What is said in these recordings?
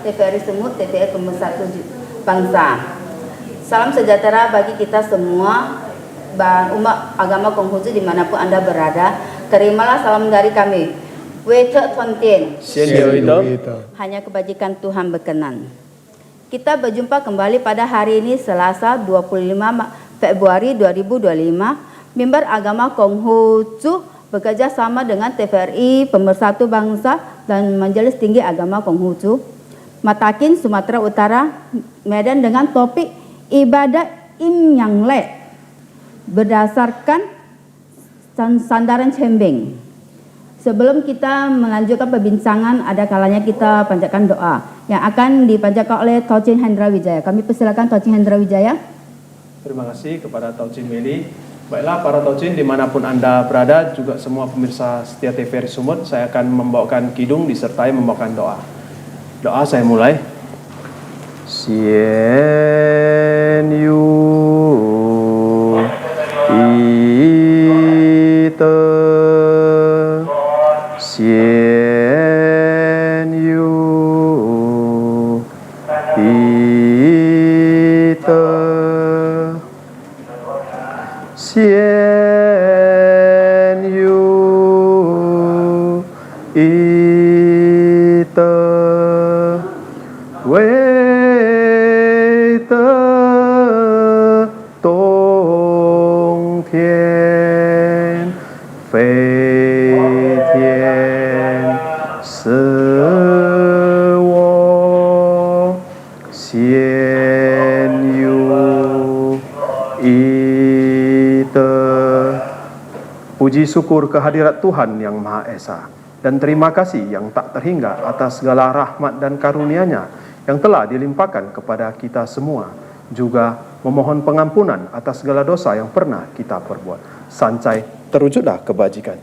TVRI Sumut, TVRI Pemersatu Bangsa. Salam sejahtera bagi kita semua, umat agama Konghucu dimanapun Anda berada. Terimalah salam dari kami. Wete Tontien. Hanya kebajikan Tuhan berkenan. Kita berjumpa kembali pada hari ini Selasa 25 Februari 2025. Mimbar Agama Konghucu bekerja sama dengan TVRI Pemersatu Bangsa dan Majelis Tinggi Agama Konghucu Matakin, Sumatera Utara, Medan dengan topik ibadat Imnyanglek berdasarkan sandaran cembeng. Sebelum kita melanjutkan perbincangan, ada kalanya kita panjatkan doa yang akan dipanjatkan oleh Taucin Hendra Wijaya. Kami persilakan Taucin Hendra Wijaya. Terima kasih kepada Taucin Meli. Baiklah para Taucin dimanapun Anda berada, juga semua pemirsa setia TVRI Sumut, saya akan membawakan kidung disertai membawakan doa. Doa saya mulai. Sien yu ite sien yu ite sien yu ite wei te tong tian fei tian se wo sien yu ite. Puji syukur kehadirat Tuhan Yang Maha Esa, dan terima kasih yang tak terhingga atas segala rahmat dan karunia-Nya yang telah dilimpahkan kepada kita semua, juga memohon pengampunan atas segala dosa yang pernah kita perbuat. Sancai terwujudlah kebajikan.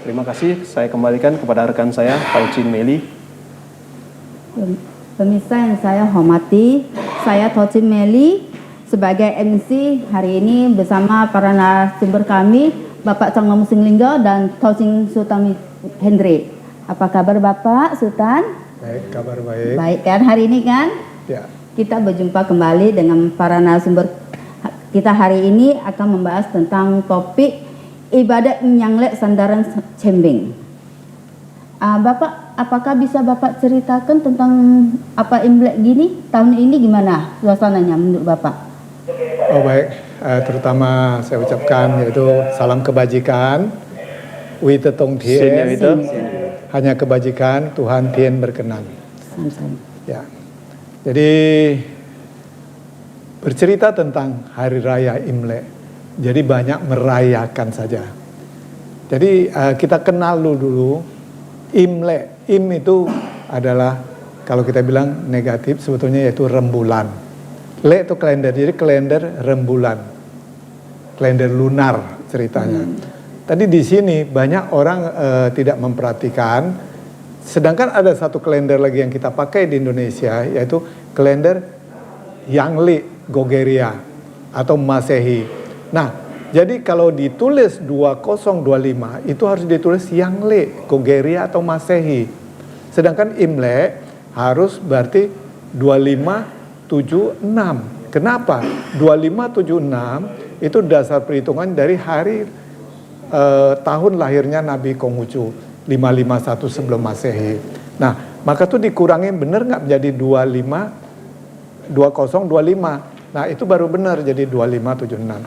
Terima kasih, saya kembalikan kepada rekan saya, Taucin Meli. Pemirsa yang saya hormati, saya Taucin Meli sebagai MC hari ini bersama para narasumber kami, Bapak Cangom Singlingga dan Taucin Sultan Hendri. Apa kabar Bapak Sultan? Baik, kabar baik. Baik kan hari ini kan? Ya. Kita berjumpa kembali dengan para narasumber. Kita hari ini akan membahas tentang topik ibadat Imnyanglek sandaran cembeng. Bapak, apakah bisa Bapak ceritakan tentang apa Imlek gini? Tahun ini gimana suasananya menurut Bapak? Oh baik, terutama saya ucapkan yaitu salam kebajikan. Wite tong tien. Hanya kebajikan Tuhan Tien berkenan. Ya. Jadi bercerita tentang Hari Raya Imlek. Jadi banyak merayakan saja. Jadi kita kenal dulu Imlek. Im itu adalah kalau kita bilang negatif sebetulnya yaitu rembulan. Le itu kalender. Jadi kalender rembulan. Kalender lunar ceritanya. Tadi di sini banyak orang tidak memperhatikan, sedangkan ada satu kalender lagi yang kita pakai di Indonesia, yaitu kalender Yangli Gogeria atau Masehi. Nah, jadi kalau ditulis 2025 itu harus ditulis Yangli Gogeria atau Masehi. Sedangkan Imlek harus berarti 2576. Kenapa? 2576 itu dasar perhitungan dari hari tahun lahirnya Nabi Konghucu 551 sebelum Masehi. Nah, maka itu dikurangi benar nggak menjadi 2025. Nah, itu baru benar jadi 2576.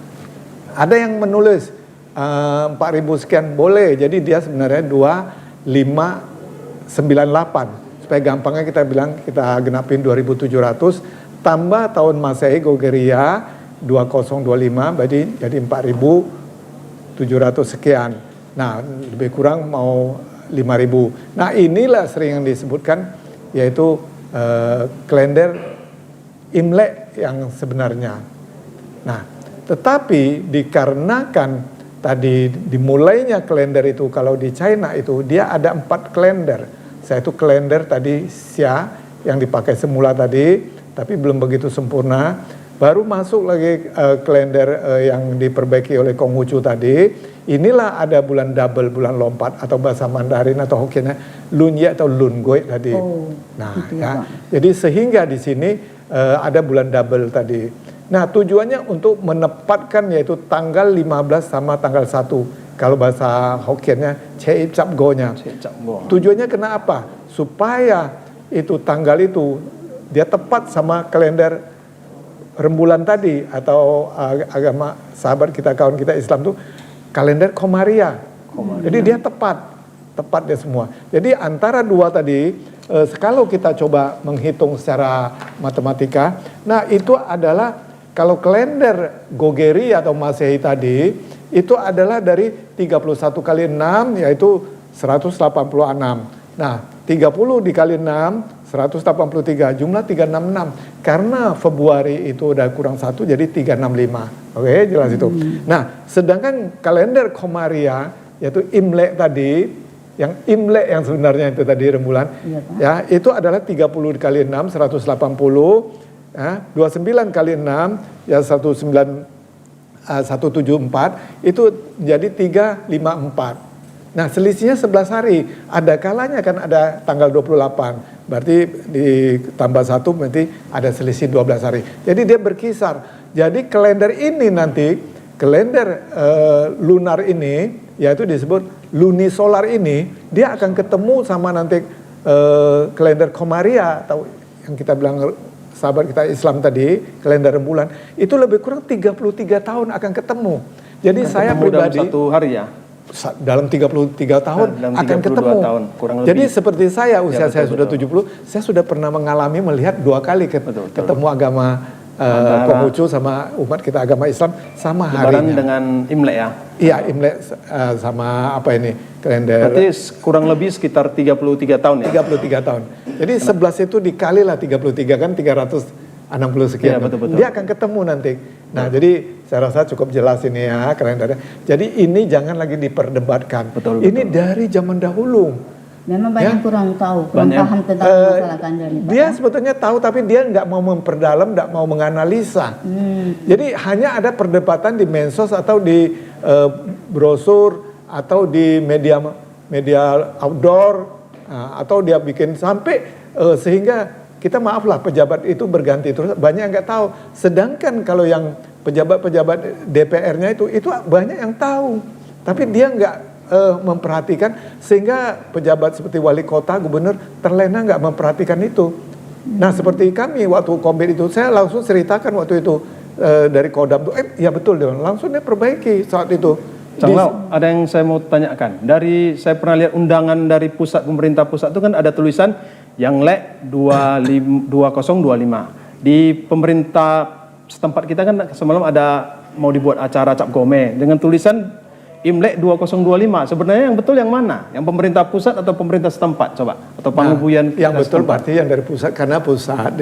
Ada yang menulis 4000 sekian boleh, jadi dia sebenarnya 2598. Supaya gampangnya kita bilang kita genapin 2700 tambah tahun Masehi Gogeria 2025 berarti jadi 4700 sekian. Nah, lebih kurang mau 5000. Nah, inilah sering yang disebutkan yaitu kalender Imlek yang sebenarnya. Nah, tetapi dikarenakan tadi dimulainya kalender itu kalau di China itu dia ada 4 kalender. Yaitu kalender tadi Xia yang dipakai semula tadi, tapi belum begitu sempurna. Baru masuk lagi kalender yang diperbaiki oleh Konghucu tadi, inilah ada bulan double, bulan lompat, atau bahasa Mandarin atau Hokkiennya Lunye atau Lungoi tadi. Nah, gitu ya. Pak. Jadi sehingga di sini ada bulan double tadi. Nah, tujuannya untuk menepatkan yaitu tanggal 15 sama tanggal 1. Kalau bahasa Hokkiennya Chei Cap Go-nya. Tujuannya kenapa? Supaya itu tanggal itu dia tepat sama kalender rembulan tadi, atau agama sahabat kita, kawan kita Islam tuh kalender Komaria. Jadi dia tepat dia semua. Jadi antara dua tadi, kalau kita coba menghitung secara matematika, nah itu adalah kalau kalender Gogeri atau Masehi tadi itu adalah dari 31 kali 6 yaitu 186. Nah, 30 dikali 6 183, jumlah 366. Karena Februari itu udah kurang 1 jadi 365. Oke, jelas itu. Nah, sedangkan kalender Komaria yaitu Imlek tadi, yang Imlek yang sebenarnya itu tadi rembulan, ya, itu adalah 30 dikali 6 180, ya, 29 kali 6 ya 174, itu jadi 354. Nah, selisihnya 11 hari. Ada kalanya kan ada tanggal 28. Berarti ditambah 1 berarti ada selisih 12 hari. Jadi dia berkisar. Jadi kalender ini nanti, kalender lunar ini, yaitu disebut lunisolar ini, dia akan ketemu sama nanti kalender Komaria, atau yang kita bilang sahabat kita Islam tadi, kalender rembulan, itu lebih kurang 33 tahun akan ketemu. Jadi saya pribadi dalam 1 hari ya? Dalam 33 tahun dalam akan ketemu. Tahun, kurang lebih. Jadi seperti saya, usia saya sudah betul. 70, saya sudah pernah mengalami melihat 2 kali ketemu agama Konghucu sama umat kita agama Islam sama harinya. dengan Imlek ya? Iya, Imlek sama apa ini, kalender. Berarti kurang lebih sekitar 33 tahun ya? 33 tahun. Jadi 11 itu dikali lah 33 kan 360 sekian. Ya, betul. Dia akan ketemu nanti. Nah, jadi saya rasa cukup jelas ini ya kalendernya. Jadi ini jangan lagi diperdebatkan. Betul. Ini dari zaman dahulu. Memang banyak kurang tahu, kurang paham tentang masalah kalender ini, Pak. Dia sebetulnya tahu tapi dia nggak mau memperdalam, nggak mau menganalisa. Jadi hanya ada perdebatan di medsos atau di brosur atau di media outdoor, atau dia bikin sampai sehingga kita maaflah pejabat itu berganti terus, banyak yang nggak tahu. Sedangkan kalau yang pejabat-pejabat DPR-nya itu banyak yang tahu, tapi dia nggak memperhatikan, sehingga pejabat seperti wali kota, gubernur terlena nggak memperhatikan itu. Nah, seperti kami waktu COVID itu, saya langsung ceritakan waktu itu dari Kodam tuh, ya betul dia, langsung dia perbaiki saat itu. Canglau, ada yang saya mau tanyakan. Saya pernah lihat undangan dari pemerintah pusat itu kan ada tulisan yang lek 2025. Di pemerintah setempat kita kan semalam ada mau dibuat acara Cap Gome dengan tulisan Imlek 2025. Sebenarnya yang betul yang mana? Yang pemerintah pusat atau pemerintah setempat? Coba. Atau Pangubuyan yang betul setempat? berarti yang dari pusat, karena pusat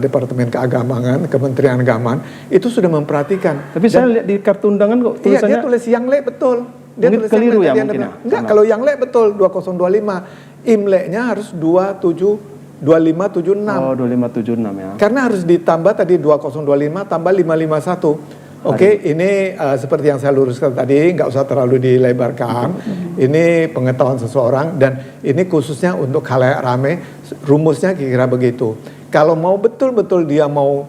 Departemen Keagamaan, Kementerian Agama itu sudah memperhatikan. Tapi saya lihat di kartu undangan kok tulisannya. Iya, dia tulis yang lek betul. Dia mungkin tulis keliru ya yang mungkin ya. Enggak, kalau yang lek betul 2025. Imleknya harus 2576. Oh, 2576 ya. Karena harus ditambah tadi 2025 tambah 551. Oke, ini seperti yang saya luruskan tadi, nggak usah terlalu dilebarkan. Ini pengetahuan seseorang dan ini khususnya untuk khalayak rame. Rumusnya kira-kira begitu. Kalau mau betul-betul dia mau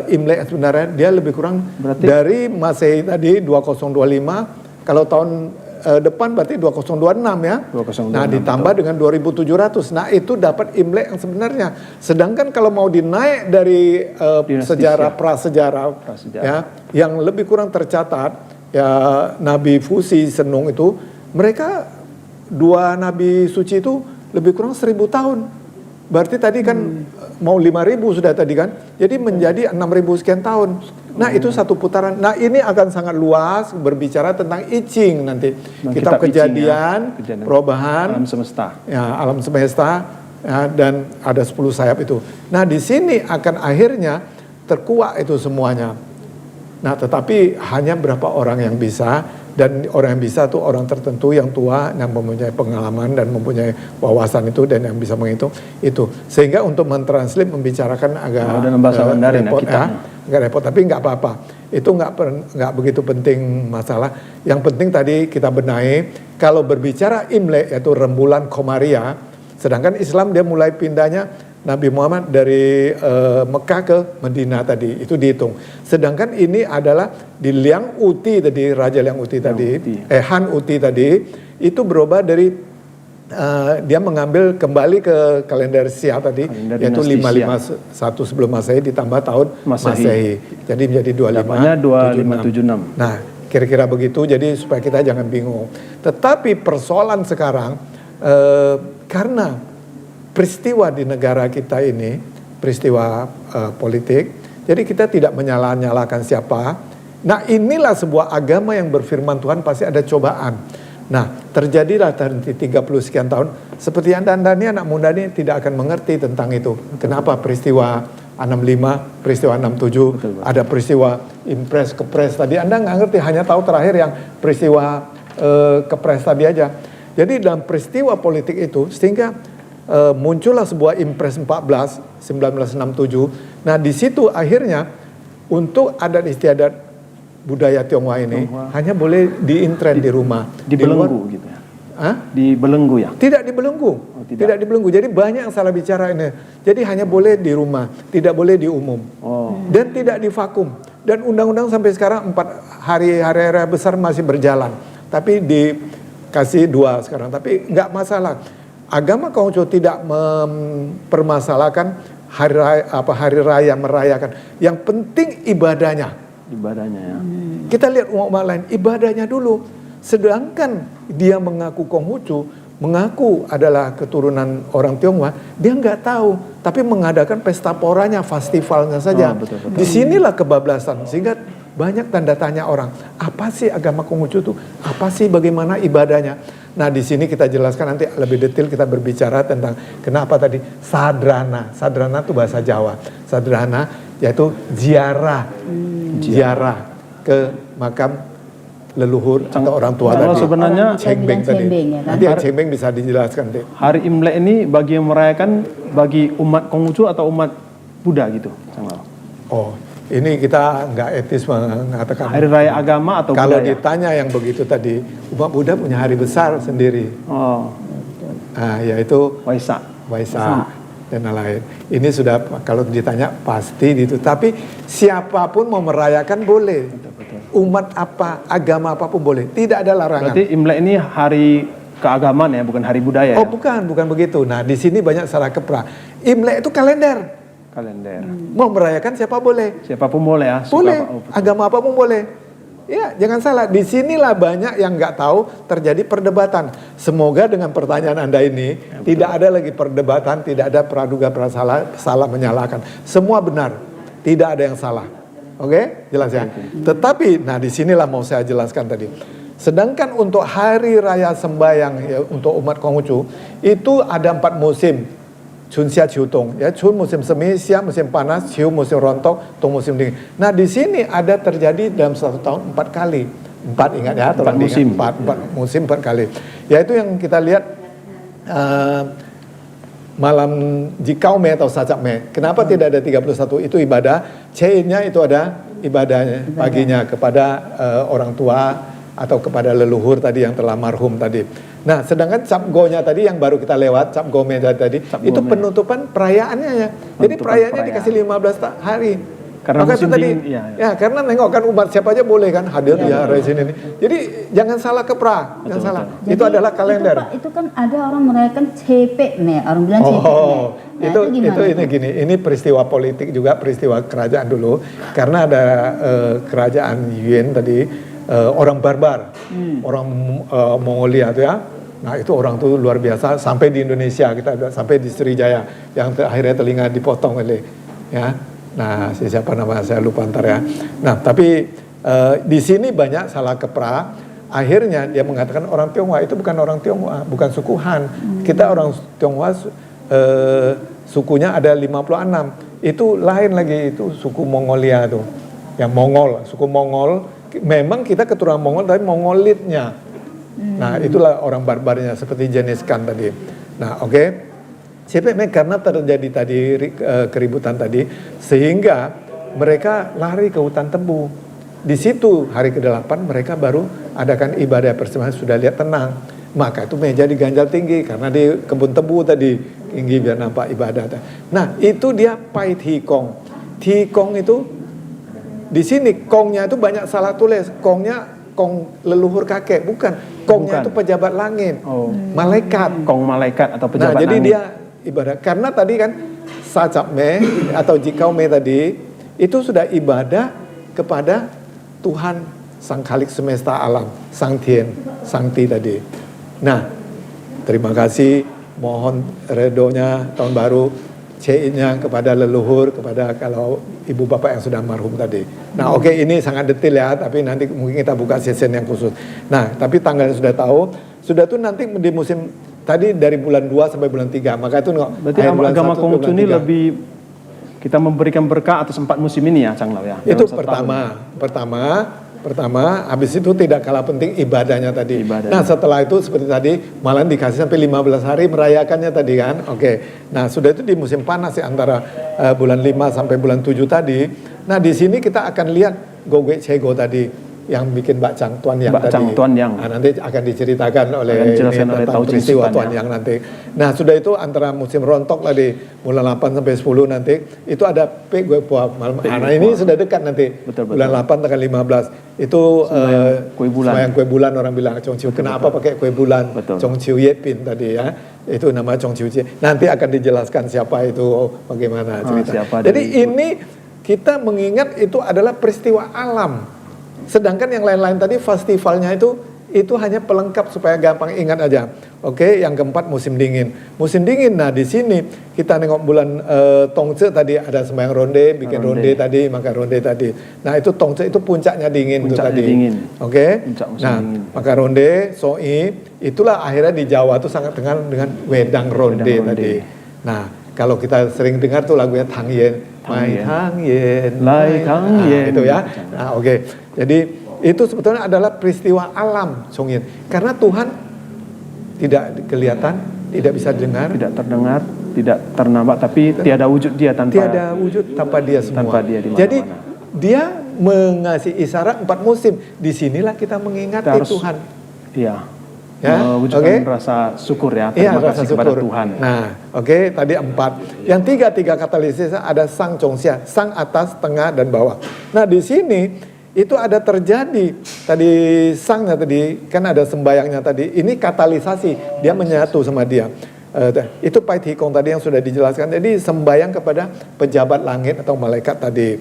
Imlek sebenarnya dia lebih kurang berarti dari Masehi tadi 2025. Kalau tahun depan berarti 2026 ya. 2026, nah, ditambah betul. Dengan 2700. Nah, itu dapat Imlek yang sebenarnya. Sedangkan kalau mau dinaik dari sejarah prasejarah ya, yang lebih kurang tercatat ya, Nabi Fusi Senung itu, mereka 2 nabi suci itu lebih kurang 1000 tahun. Berarti tadi kan mau 5000 sudah tadi kan. Jadi menjadi 6000 sekian tahun. Nah, itu satu putaran. Nah, ini akan sangat luas berbicara tentang I Ching nanti. Kitab Kejadian, Perubahan, Alam Semesta. Ya, Alam Semesta ya, dan ada 10 sayap itu. Nah, di sini akan akhirnya terkuak itu semuanya. Nah, tetapi hanya berapa orang yang bisa, dan orang yang bisa tuh orang tertentu yang tua yang mempunyai pengalaman dan mempunyai wawasan itu dan yang bisa menghitung itu. Sehingga untuk mentranslate membicarakan agak dalam bahasa Mandarin ya, agak repot, tapi nggak apa-apa. Itu nggak begitu penting masalah. Yang penting tadi kita benahi, kalau berbicara Imlek yaitu rembulan Komariah, sedangkan Islam dia mulai pindahnya Nabi Muhammad dari Mekah ke Medina tadi, itu dihitung. Sedangkan ini adalah di Liang Uti tadi, Raja Liang Uti tadi, Han Uti tadi, itu berubah dari dia mengambil kembali ke kalender Syiah tadi, yaitu 551 sebelum Masehi ditambah tahun Masehi. Jadi menjadi 2576. Nah, kira-kira begitu, jadi supaya kita jangan bingung. Tetapi persoalan sekarang, karena peristiwa di negara kita ini, peristiwa politik, jadi kita tidak menyalahkan siapa. Nah, inilah sebuah agama yang berfirman Tuhan pasti ada cobaan. Nah, terjadilah nanti 30 sekian tahun, seperti Anda ini anak muda ini tidak akan mengerti tentang itu. Kenapa peristiwa 65, peristiwa 67, ada peristiwa impres, kepres tadi, Anda nggak ngerti, hanya tahu terakhir yang peristiwa kepres tadi aja. Jadi dalam peristiwa politik itu, sehingga muncullah sebuah impres 14, 1967. Nah, di situ akhirnya untuk adat istiadat budaya Tionghoa ini hanya boleh diintren di rumah. Dibelenggu gitu ya? Hah? Dibelenggu ya? Tidak dibelenggu. Tidak dibelenggu. Jadi banyak yang salah bicara ini. Jadi hanya boleh di rumah, tidak boleh di umum. Dan tidak divakum. Dan undang-undang sampai sekarang 4 hari besar masih berjalan. Tapi dikasih 2 sekarang. Tapi nggak masalah. Agama Konghucu tidak mempermasalahkan hari raya merayakan. Yang penting ibadahnya. Ya. Kita lihat umat lain, ibadahnya dulu. Sedangkan dia mengaku Konghucu, mengaku adalah keturunan orang Tionghoa, dia nggak tahu, tapi mengadakan pesta poranya, festivalnya saja. Betul. Disinilah kebablasan, sehingga banyak tanda tanya orang, apa sih agama Konghucu itu? Apa sih bagaimana ibadahnya? Nah, di sini kita jelaskan, nanti lebih detail kita berbicara tentang kenapa tadi sadrana. Sadrana itu bahasa Jawa. Sadrana yaitu ziarah ke makam leluhur atau orang tua tadi. Sebenarnya cengbeng tadi. Ya kan? Nanti cengbeng bisa dijelaskan deh. Hari Imlek ini bagi yang merayakan bagi umat Konghucu atau umat Buddha gitu, Oh, ini kita nggak etis mengatakan hari raya agama atau kalau budaya. ditanya yang begitu tadi, umat Buddha punya hari besar sendiri. Yaitu Waisak dan lain. Ini sudah kalau ditanya pasti gitu. Tapi siapapun mau merayakan boleh. Umat apa, agama apapun boleh. Tidak ada larangan. Berarti Imlek ini hari keagamaan ya, bukan hari budaya. Oh, bukan begitu. Nah, di sini banyak salah kaprah. Imlek itu kalender. Mau merayakan siapa boleh. Siapapun boleh ya. Boleh. Agama apapun boleh. Ya, jangan salah. Di sinilah banyak yang nggak tahu terjadi perdebatan. Semoga dengan pertanyaan Anda ini tidak ada lagi perdebatan, tidak ada praduga prasalah, salah menyalahkan. Semua benar, tidak ada yang salah. Oke, jelas ya. Tetapi, nah disinilah mau saya jelaskan tadi. Sedangkan untuk hari raya sembahyang ya, untuk umat Konghucu itu ada 4 musim. Chun Xia Chiu Tong, ya, Chun musim semi, Xia musim panas, Chiu musim rontok, Tong musim dingin. Nah, di sini ada terjadi dalam 1 tahun 4 kali. 4 ingat ya, 4 musim. 4 musim 4 kali. Yaitu yang kita lihat malam Jikaume atau Sacakme. Kenapa tidak ada 31? Itu ibadah. C-nya itu ada ibadahnya paginya kepada orang tua atau kepada leluhur tadi yang telah marhum tadi. Nah, sedangkan Capgo-nya tadi yang baru kita lewat, Capgome tadi, itu penutupan perayaannya ya. Jadi perayaannya dikasih 15 hari. Karena maka itu tadi, ya, karena nengokkan umat siapa aja boleh kan hadir di hari sini. Jadi jangan salah keprah, jangan salah. Jadi, itu adalah kalender. Itu kan ada orang merayakan Cepekme, orang bilang Cepekme. Itu ini gini, ini peristiwa politik juga, peristiwa kerajaan dulu. Karena ada kerajaan Yuan tadi. Orang barbar, orang Mongolia itu ya. Nah itu orang tuh luar biasa. Sampai di Indonesia kita sampai di Sriwijaya yang akhirnya telinga dipotong oleh ya. Nah siapa nama saya lupa ntar ya. Nah tapi di sini banyak salah keprah. Akhirnya dia mengatakan orang Tionghoa itu bukan orang Tionghoa, bukan suku Han. Kita orang Tionghoa sukunya ada 56. Itu lain lagi, itu suku Mongolia tuh. Yang Mongol, suku Mongol. Memang kita keturunan Mongol tapi Mongolidnya. Nah itulah orang barbarnya seperti Genghis Khan tadi. Nah karena terjadi tadi keributan tadi sehingga mereka lari ke hutan tebu. Di situ hari ke-8 mereka baru adakan ibadah persembahan, sudah lihat tenang. Maka itu meja diganjal tinggi karena di kebun tebu tadi tinggi biar nampak ibadah. Nah, itu dia pai tikong. Tikong itu di sini kongnya itu banyak salah tulis. Kongnya kong leluhur kakek, bukan. Kongnya itu pejabat langit. Malaikat. Kong malaikat atau pejabat Nah, jadi langit. dia ibadah. Karena tadi kan sacap me atau jikau me tadi itu sudah ibadah kepada Tuhan Sang Khalik semesta alam, Sang Tien, Sang Ti tadi. Nah, terima kasih, mohon redonya tahun baru, C-nya kepada leluhur, kepada kalau ibu bapak yang sudah marhum tadi. Nah, oke, ini sangat detail ya, tapi nanti mungkin kita buka sesi yang khusus. Nah, tapi tanggalnya sudah tahu, sudah tuh nanti di musim tadi dari bulan 2 sampai bulan 3. Maka itu berarti agama Konghucu ini lebih kita memberikan berkah atas 4 musim ini ya, Cang Lau ya. Itu pertama, habis itu tidak kalah penting ibadahnya tadi. Nah, setelah itu seperti tadi malah dikasih sampai 15 hari merayakannya tadi kan. Oke. Nah, sudah itu di musim panas ya antara bulan 5 sampai bulan 7 tadi. Nah, di sini kita akan lihat Gogwe Cego tadi yang bikin Bacang Tuan Yang Bacang tadi. Tuan Yang. Nah, nanti akan diceritakan oleh tentang peristiwa Tuan Yang nanti. Nah, sudah itu antara musim rontok tadi bulan 8 sampai 10 nanti itu ada Pe Gue Pua malam. Nah, ini sudah dekat nanti. Betul. Bulan 8 tanggal 15 itu sembahyang kue bulan orang bilang Chong Chiu. Kenapa pakai kue bulan? Chong Chiu Ye Pin tadi ya. Itu nama Chong Chiu Ye. Nanti akan dijelaskan siapa itu, bagaimana cerita. Jadi ini kita mengingat itu adalah peristiwa alam. Sedangkan yang lain-lain tadi festivalnya itu hanya pelengkap supaya gampang ingat aja. Oke, yang keempat musim dingin. Musim dingin, nah di sini kita nengok bulan Tongce tadi ada sembahyang ronde, bikin ronde tadi, maka ronde tadi. Nah itu Tongce itu puncaknya dingin itu tadi. Oke, nah maka ronde, soi, itulah akhirnya di Jawa tuh sangat dengan wedang ronde tadi. Nah kalau kita sering dengar tuh lagunya Tang Yen. Mai Tang Yen, Lai Tang Yen. Itu ya. Nah, oke. Jadi itu sebetulnya adalah peristiwa alam Chong Yen. Karena Tuhan tidak kelihatan, tidak bisa dengar, tidak terdengar, tidak ternampak, tapi tiada wujud dia tanpa dia semua. Tanpa dia di mana-mana. Jadi dia mengasih isyarat 4 musim. Disinilah kita mengingati Tuhan. Iya. Ya, mewujudkan rasa syukur ya, terima kasih kepada Tuhan. Nah, tadi 4. Yang 3 katalisis ada Sang Chongxia, Sang atas, tengah dan bawah. Nah, di sini itu ada terjadi tadi Sangnya tadi kan ada sembayangnya tadi. Ini katalisasi, dia menyatu sama dia. Itu Pai Tikong tadi yang sudah dijelaskan. Jadi sembayang kepada pejabat langit atau malaikat tadi.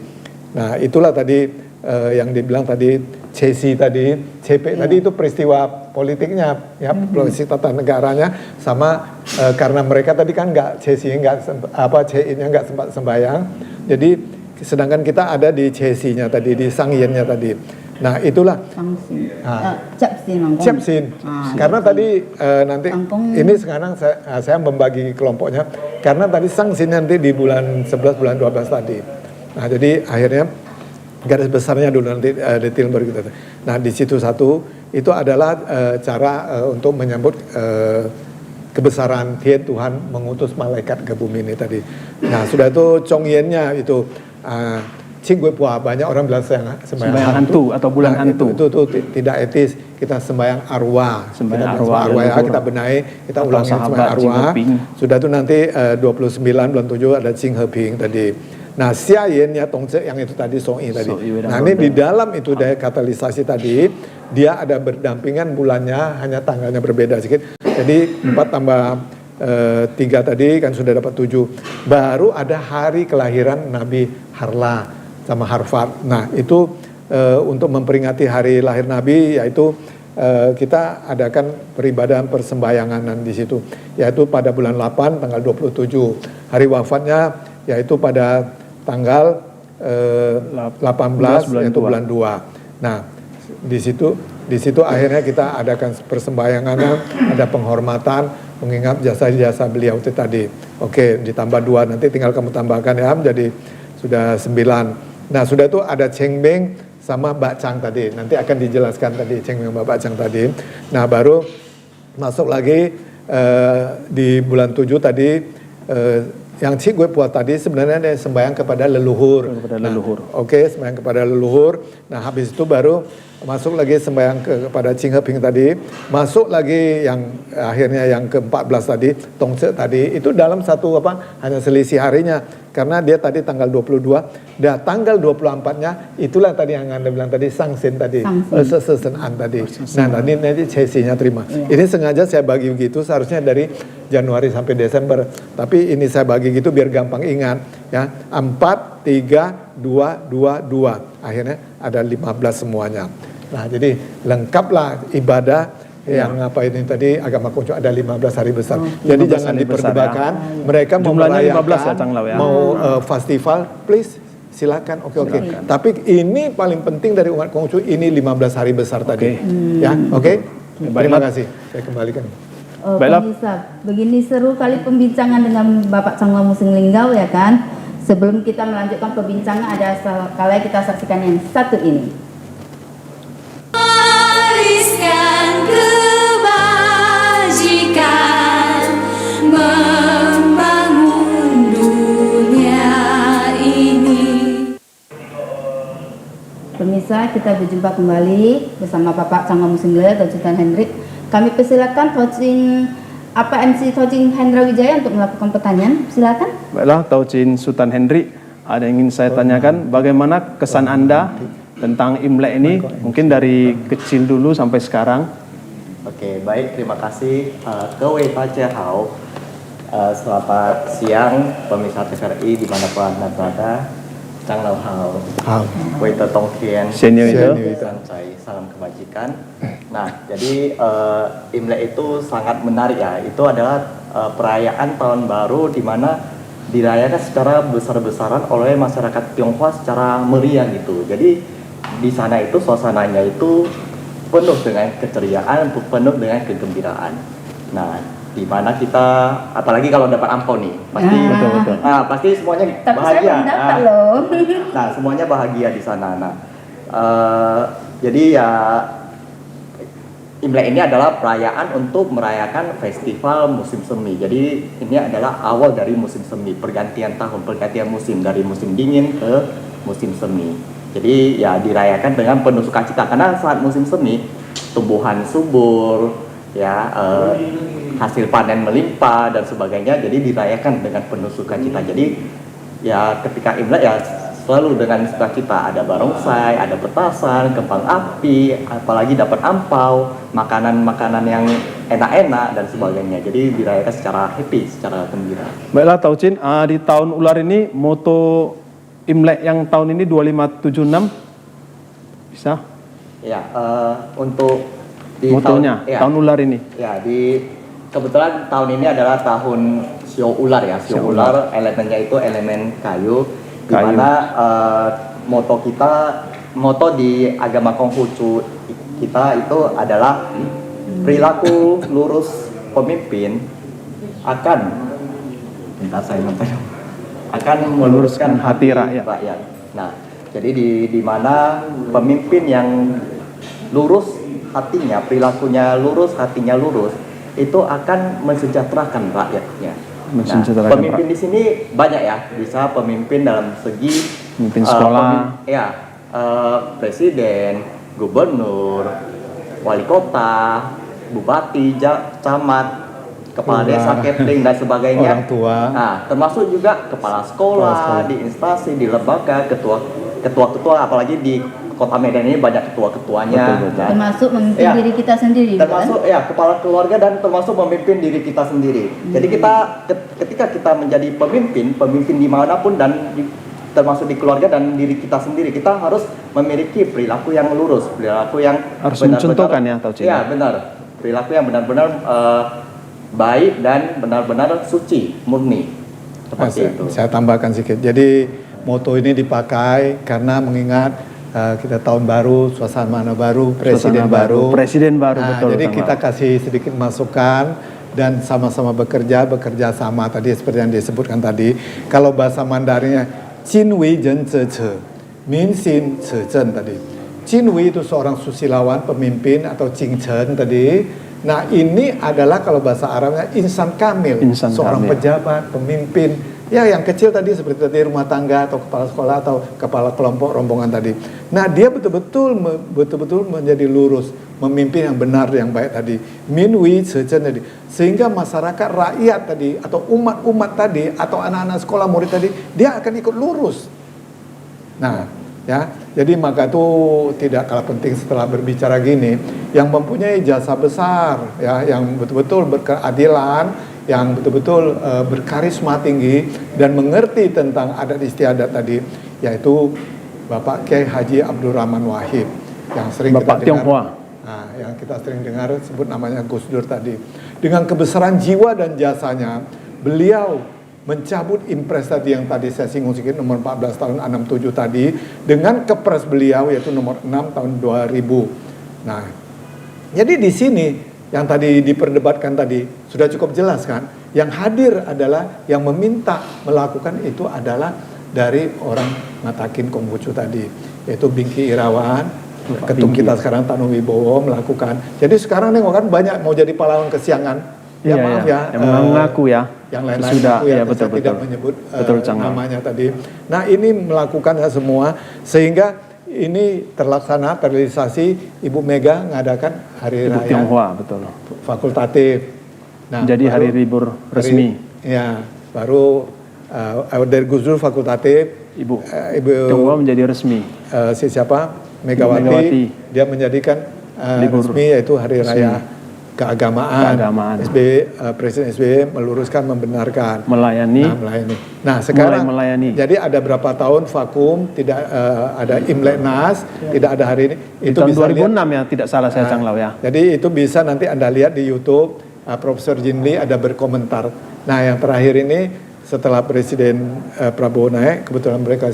Nah, itulah tadi yang dibilang tadi CC tadi, CP tadi itu peristiwa politiknya ya, polisi tata negaranya sama karena mereka tadi kan nggak CC-nya nggak sempat sembayang. Jadi sedangkan kita ada di CC-nya tadi, di Sangyen-nya tadi. Nah, itulah Capsin. Karena tadi nanti ini sekarang saya membagi kelompoknya karena tadi Sangsin nanti di bulan 11 bulan 12 tadi. Nah, jadi akhirnya garis besarnya dulu nanti detail baru kita. Nah, di situ satu itu adalah cara untuk menyambut kebesaran Tuhan mengutus malaikat ke bumi ini tadi. Nah, sudah itu Chong Yen-nya itu Cinggue Pua, banyak orang bilang sembahyang hantu atau bulan hantu. Itu tidak etis. Kita sembahyang arwah. Sembahyang arwah ya, kita benahi, kita ulangi sembahyang arwah. Sudah itu nanti 29 bulan 7 ada Cing He Ping tadi. Nah, Xiayen ya Tongce yang itu tadi Song I tadi. Nah, ini di dalam itu dari katalisasi tadi, dia ada berdampingan bulannya, hanya tanggalnya berbeda sedikit. Jadi 4 tambah 3 tadi kan sudah dapat 7. Baru ada hari kelahiran Nabi Harla sama Harfat. Nah, itu untuk memperingati hari lahir Nabi, yaitu kita adakan peribadahan persembayangan di situ, yaitu pada bulan 8 tanggal 27. Hari wafatnya yaitu pada tanggal 18 yaitu bulan 2. Nah, di situ akhirnya kita adakan persembahyangan, ada penghormatan mengingat jasa-jasa beliau itu tadi. Oke, ditambah 2 nanti tinggal kamu tambahkan ya, jadi sudah 9. Nah, sudah itu ada Cengbeng sama Bacang tadi. Nanti akan dijelaskan tadi Cengbeng sama Bacang tadi. Nah, baru masuk lagi di bulan 7 tadi yang Cik gue buat tadi sebenarnya ada sembahyang kepada leluhur. Oke, sembahyang kepada leluhur. Nah, habis itu baru masuk lagi sembahyang kepada Cing Heping tadi. Masuk lagi yang akhirnya yang ke-14 tadi, Tongce tadi. Itu dalam satu hanya selisih harinya. Karena dia tadi tanggal 22, dan tanggal 24-nya itulah tadi yang Anda bilang tadi Sangsin tadi, Sesenan tadi. Nah, nanti sesinya terima. Ini sengaja saya bagi begitu, seharusnya dari Januari sampai Desember. Tapi ini saya bagi gitu biar gampang ingat ya. 4, 3, 2, 2, 2. Akhirnya ada 15 semuanya. Nah, jadi lengkaplah ibadah yang apa ini tadi agama Konghucu ada 15 hari besar. Jadi jangan diperdebatkan. Ya. Mereka mau merayakan 15 ya, Cang Lau, ya. Mau festival, please silakan. Oke. Tapi ini paling penting dari umat Konghucu, ini 15 hari besar tadi. Ya, oke. Terima kasih. Saya kembalikan. Pemirsa, begini seru kali pembincangan dengan Bapak Canglau Musing Linggau ya kan. Sebelum kita melanjutkan perbincangan, ada kalanya kita saksikan yang satu ini. Wariskan kebajikan, membangun dunia ini. Pemirsa, kita berjumpa kembali bersama Bapak Canglau Musing Linggau dan Sultan Hendrik. Kami persilakan MC Tojin Hendra Wijaya untuk melakukan pertanyaan. Silakan. Baiklah, Tojin Sultan Hendrik, ada yang ingin saya tanyakan, bagaimana kesan Anda tentang Imlek ini, mungkin dari kecil dulu sampai sekarang? Oke, baik, terima kasih. Kewe Hao. Selamat siang pemirsa TVRI dimanapun Anda berada. Cang Lau Hao. Wei Tetong Kien. Salam kebajikan. Nah, jadi Imlek itu sangat menarik ya. Itu adalah perayaan tahun baru di mana dirayakan secara besar-besaran oleh masyarakat Tionghoa secara meriah gitu. Jadi di sana itu suasananya itu penuh dengan keceriaan, penuh dengan kegembiraan. Nah, di mana kita, apalagi kalau dapat ampau nih, pasti betul. Nah, pasti semuanya tapi bahagia. Saya dapat loh. Nah, semuanya bahagia di sana. Nah, jadi ya Imlek ini adalah perayaan untuk merayakan festival musim semi. Jadi ini adalah awal dari musim semi, pergantian tahun, pergantian musim dari musim dingin ke musim semi. Jadi ya dirayakan dengan penuh sukacita karena saat musim semi tumbuhan subur, ya hasil panen melimpah dan sebagainya. Jadi dirayakan dengan penuh sukacita. Jadi ya ketika Imlek ya selalu dengan sukacita, ada barongsai, ada petasan, kembang api, apalagi dapat ampau, makanan-makanan yang enak-enak dan sebagainya. Jadi dirayakan secara happy, secara gembira. Baiklah Taucin, di tahun ular ini moto Imlek yang tahun ini 2576 bisa? Ya, untuk di motonya tahun ular ini. Ya, kebetulan tahun ini adalah tahun Sio Ular ya. Sio Ular elemennya itu elemen kayu. Di mana moto di agama Konghucu kita itu adalah perilaku lurus pemimpin akan meluruskan hati rakyat. Nah, jadi di mana pemimpin yang lurus hatinya, perilakunya lurus, hatinya lurus, itu akan mensejahterakan rakyatnya. Nah, pemimpin di sini banyak ya, bisa pemimpin dalam segi pemimpin sekolah, presiden, gubernur, wali kota, bupati, camat, kepala desa, kepling dan sebagainya. Orang tua. Nah, termasuk juga kepala sekolah, di instansi, di lembaga, ketua-ketua, apalagi di Kota Medan ini banyak ketua-ketuanya. Betul. Termasuk memimpin diri kita sendiri. Termasuk ya kepala keluarga dan termasuk memimpin diri kita sendiri. Jadi ketika kita menjadi pemimpin dimanapun dan termasuk di keluarga dan diri kita sendiri, kita harus memiliki perilaku yang lurus, perilaku yang harus mencontohkan ya, Taucin. Ya benar, perilaku yang benar-benar baik dan benar-benar suci, murni. Seperti itu. Saya tambahkan sedikit. Jadi moto ini dipakai karena mengingat kita tahun baru, suasana baru, presiden baru. Betul. Jadi kita kasih sedikit masukan dan sama-sama bekerja sama tadi seperti yang disebutkan tadi. Kalau bahasa Mandarinnya Jin Wei Zhen Zhe Che, Min Xin Ce Zhen tadi. Jin Wei itu seorang susilawan, pemimpin atau Jing Chen tadi. Nah ini adalah kalau bahasa Arabnya insan kamil, seorang pejabat, pemimpin Ya, yang kecil tadi seperti tadi rumah tangga atau kepala sekolah atau kepala kelompok rombongan tadi. Nah, dia betul-betul menjadi lurus, memimpin yang benar, yang baik tadi. Minwi sejen tadi. Sehingga masyarakat, rakyat tadi atau umat-umat tadi atau anak-anak sekolah murid tadi, dia akan ikut lurus. Nah, ya, jadi maka itu tidak kalah penting setelah berbicara gini, yang mempunyai jasa besar, ya, yang betul-betul berkeadilan, yang betul-betul berkarisma tinggi dan mengerti tentang adat istiadat tadi, yaitu Bapak Kiai Haji Abdurrahman Wahid, yang sering Bapak kita dengar. Tionghoa. Nah, yang kita sering dengar sebut namanya Gus Dur tadi. Dengan kebesaran jiwa dan jasanya, beliau mencabut impres tadi yang tadi saya singgung sedikit, nomor 14 tahun 67 tadi, dengan kepres beliau yaitu nomor 6 tahun 2000. Nah, jadi di sini yang tadi diperdebatkan tadi sudah cukup jelas kan? Yang hadir adalah yang meminta melakukan itu adalah dari orang Matakin Konghucu tadi, yaitu Bingki Irawan, ketum kita sekarang Tanu Wibowo melakukan. Jadi sekarang nih kan banyak mau jadi pahlawan kesiangan. Ya Iya, maaf iya. ya. Yang mengaku ya. Yang lain-lain Sudah, aku ya, saya tidak betul. menyebut Betul, Cang. namanya tadi. Nah, ini melakukan semua sehingga ini terlaksana terrealisasi. Ibu Mega mengadakan hari Ibu raya Tionghoa, betul. fakultatif. Nah, Jadi hari libur resmi. Ya, baru dari Gus Dur fakultatif. Ibu Ibu Tionghoa menjadi resmi. siapa? Megawati. Dia menjadikan Libur resmi yaitu hari raya keagamaan. Presiden SBY meluruskan, membenarkan, Melayani. Nah, sekarang melayani. jadi ada berapa tahun vakum, tidak ada Imlek Nas, tidak ada hari ini. Di Itu tahun bisa 2006 lihat. ya, tidak salah saya Cang Lau ya. Jadi itu bisa nanti Anda lihat di YouTube, Profesor Jinli ada berkomentar. Nah, yang terakhir ini setelah Presiden Prabowo naik, kebetulan mereka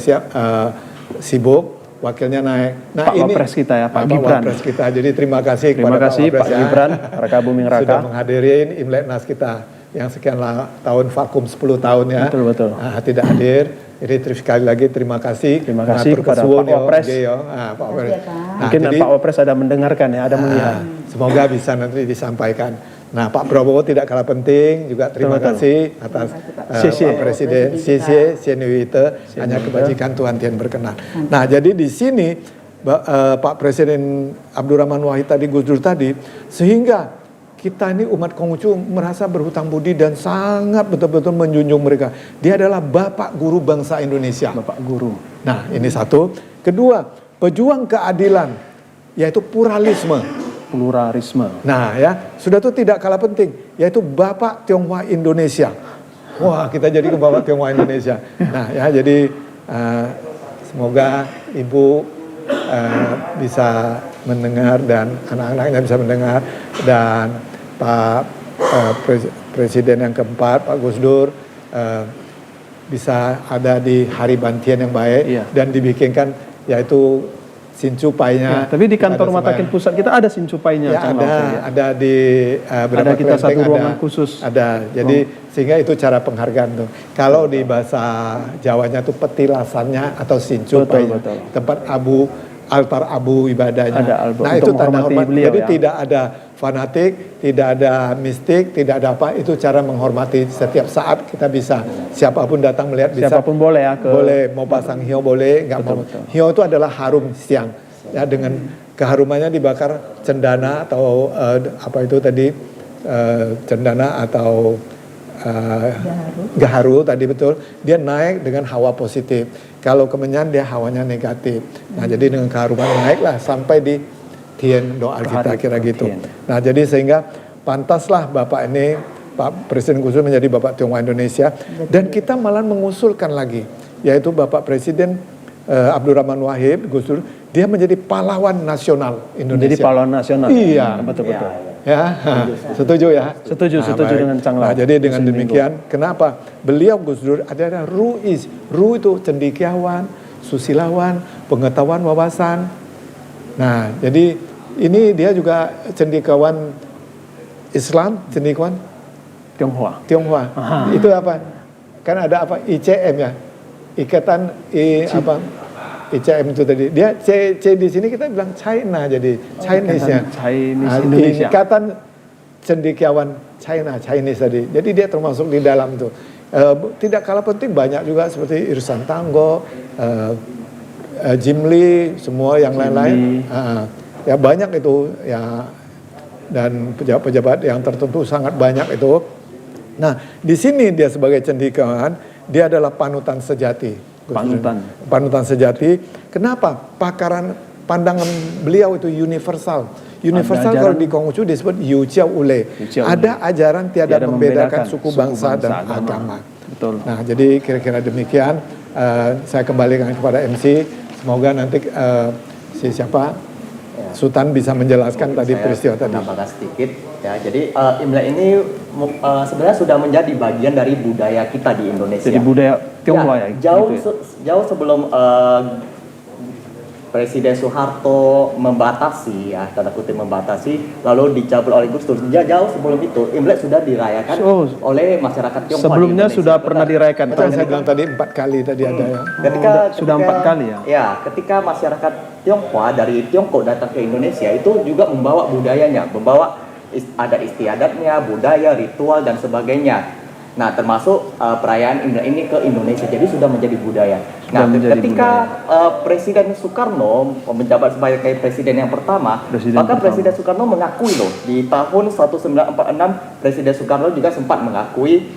sibuk, wakilnya naik. Nah, Pak Wapres kita ya, Pak Gibran. Wapres kita. Jadi terima kasih Terima kepada kasih Pak Wapres Pak Gibran, Raka Buming Raka. sudah menghadirin Imlek Nas kita yang sekian tahun vakum 10 tahun ya. Betul. Nah, tidak hadir. Jadi sekali lagi terima kasih. Terima kasih kepada Pak Wapres. Pak Wapres. Mungkin jadi, Pak Wapres ada mendengarkan ya, ada melihat. semoga bisa nanti disampaikan. Nah, Pak Prabowo tidak kalah penting juga terima kasih atas Pak Presiden hanya kebajikan Tuhan Tian berkenan. Nah, jadi di sini Pak Presiden Abdurrahman Wahid tadi, Gus Dur tadi, sehingga kita ini umat Konghucu merasa berhutang budi dan sangat betul-betul menjunjung mereka. Dia adalah Bapak Guru Bangsa Indonesia. Bapak Guru. Nah, ini satu. Kedua, pejuang keadilan, yaitu pluralisme. Nah, ya, sudah itu tidak kalah penting, yaitu Bapak Tionghoa Indonesia. Wah, kita jadi ke Bapak Tionghoa Indonesia. Nah, ya, jadi semoga Ibu bisa mendengar dan anak-anaknya bisa mendengar, dan Pak Presiden yang keempat, Pak Gus Dur, bisa ada di Hari Bantian yang baik, dan dibikinkan yaitu sincupainya. Ya, tapi di kantor Matakin Pusat kita ada sincupainya. Ya, ada di berapa ada kita satu ruangan khusus. Ada. Jadi sehingga itu cara penghargaan tuh. Kalau di bahasa Jawanya tuh petilasannya atau sincupainya. Betul. Tempat altar abu ibadahnya. Nah, itu tanda hormat. Beliau, jadi ya. tidak ada fanatik, tidak ada mistik, tidak ada apa. Itu cara menghormati. Setiap saat kita bisa, siapapun datang melihat bisa. Siapapun boleh ya. Boleh, mau pasang hiyo boleh, nggak mau. Betul. Hiyo itu adalah harum siang. Ya, dengan keharumannya dibakar cendana atau apa itu tadi, cendana atau gaharu tadi, betul. Dia naik dengan hawa positif. Kalau kemenyan dia hawanya negatif. Nah, jadi dengan keharuman naiklah sampai di Tien doa kita kira gitu. Nah, jadi sehingga pantaslah Bapak ini, Pak Presiden Gus Dur menjadi Bapak Tionghoa Indonesia. Dan kita malah mengusulkan lagi, yaitu Bapak Presiden Abdurrahman Wahid, Gus Dur, dia menjadi pahlawan nasional Indonesia. Jadi pahlawan nasional. Iya. Betul. Ya, setuju ya? Setuju dengan Cang Lau. Nah, jadi dengan demikian, kenapa beliau Gus Dur adalah ruis. Ru itu cendekiawan, susilawan, pengetahuan, wawasan. Nah, jadi ini dia juga cendekiawan Islam, cendekiawan Tionghoa. Itu apa? Kan ada apa? ICM ya, Ikatan ICM itu tadi. Dia C di sini kita bilang China, jadi Chinese ya. Chinese Indonesia. Ikatan Cendekiawan Chinese tadi. Jadi dia termasuk di dalam itu. Tidak kalah penting banyak juga seperti Irsan Tanggo, Jim Lee, semua yang lain-lain. Ya banyak itu ya, dan pejabat-pejabat yang tertentu sangat banyak itu. Nah, di sini dia sebagai cendekiawan, dia adalah panutan sejati. Panutan sejati. Kenapa? Pandangan beliau itu universal. Universal kalau di Konghucu disebut Yu Chiao Ule. Ada ajaran tiada membedakan suku bangsa dan agama. Betul. Nah, jadi kira-kira demikian. Saya kembalikan kepada MC. Semoga nanti Sultan bisa menjelaskan tadi peristiwa tadi. Tambahkan sedikit ya. Jadi Imlek ini sebenarnya sudah menjadi bagian dari budaya kita di Indonesia. Jadi budaya Tionghoa ya. Jauh sebelum Presiden Soeharto membatasi ya, tanda kutip membatasi, lalu dicabut oleh Gus Dur. Jauh sebelum itu Imlek sudah dirayakan oleh masyarakat Tionghoa. Sebelumnya sudah pernah dirayakan. Betul, saya bilang tadi 4 kali tadi ada ya. Sudah 4 kali ya. Ya, ketika masyarakat Tionghoa dari Tiongkok datang ke Indonesia itu juga membawa budayanya, membawa adat istiadatnya, budaya, ritual dan sebagainya. Nah, termasuk perayaan Imlek ini ke Indonesia, jadi sudah menjadi budaya. Nah, ketika Presiden Soekarno menjabat sebagai presiden yang pertama, maka Presiden Soekarno mengakui loh, di tahun 1946 Presiden Soekarno juga sempat mengakui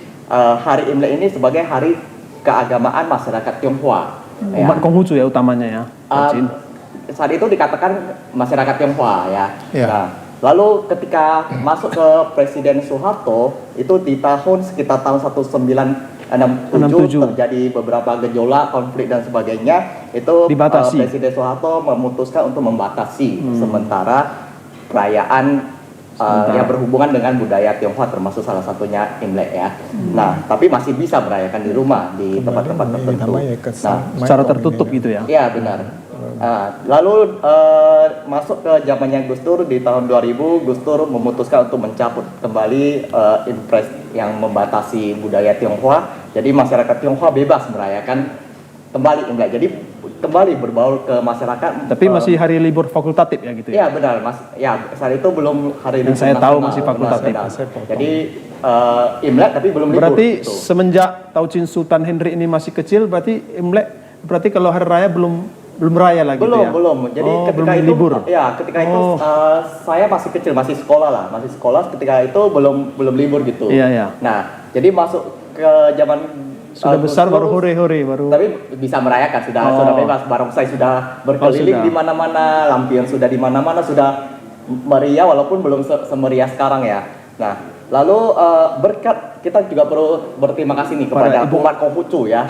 hari Imlek ini sebagai hari keagamaan masyarakat Tionghoa. Umat Konghucu ya utamanya ya. Saat itu dikatakan masyarakat Tionghoa ya. Nah, lalu ketika masuk ke Presiden Soeharto itu di sekitar tahun 1967 terjadi beberapa gejolak, konflik dan sebagainya. Itu Presiden Soeharto memutuskan untuk membatasi sementara perayaan yang berhubungan dengan budaya Tionghoa, termasuk salah satunya Imlek ya. Nah, tapi masih bisa merayakan di rumah di tempat-tempat tertentu. Nah, secara tertutup gitu ya. Iya benar. Lalu masuk ke zamannya Gus Dur di tahun 2000, Gus Dur memutuskan untuk mencabut kembali impres yang membatasi budaya Tionghoa. Jadi masyarakat Tionghoa bebas merayakan kembali Imlek. Jadi kembali berbaur ke masyarakat. Tapi masih hari libur fakultatif ya gitu ya? Iya benar, Mas. Ya saat itu belum hari libur. Saya tahu masih fakultatif. Jadi Imlek tapi belum libur. Berarti semenjak Taucin Sultan Henry ini masih kecil, berarti Imlek, berarti kalau hari raya belum raya lagi gitu ya? Belum. Jadi ketika itu libur. Ya, ketika itu saya masih kecil, masih sekolah. Ketika itu belum libur gitu. Iya. Nah, jadi masuk ke zaman sudah besar baru hore baru. Tapi bisa merayakan sudah bebas, barongsai sudah berkeliling di mana-mana, lampion sudah di mana-mana, sudah meriah walaupun belum semeriah sekarang ya. Nah, lalu berkat kita juga perlu berterima kasih nih kepada umat Konghucu ya,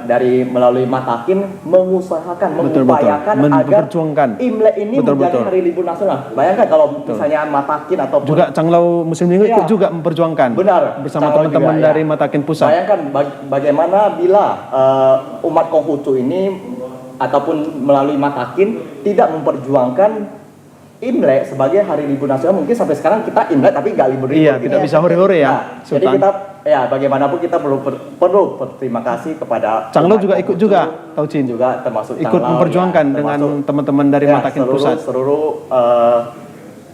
dari melalui Matakin mengusahakan, mengupayakan agar Imlek ini menjadi hari libur nasional. Bayangkan kalau misalnya Matakin atau juga Canglau Muslim League ikut juga memperjuangkan. Benar. Bersama teman-teman dari Matakin Pusat. Bayangkan bagaimana bila umat Konghucu ini ataupun melalui Matakin tidak memperjuangkan Imlek sebagai hari libur nasional. Mungkin sampai sekarang kita Imlek tapi nggak libur. Iya, tidak bisa hore-hore ya. Nah, jadi kita bagaimanapun kita perlu berterima kasih kepada Canglau juga ikut juga, Taucin juga termasuk ikut Canglau, memperjuangkan dengan teman-teman dari Matakin Pusat. Seluruh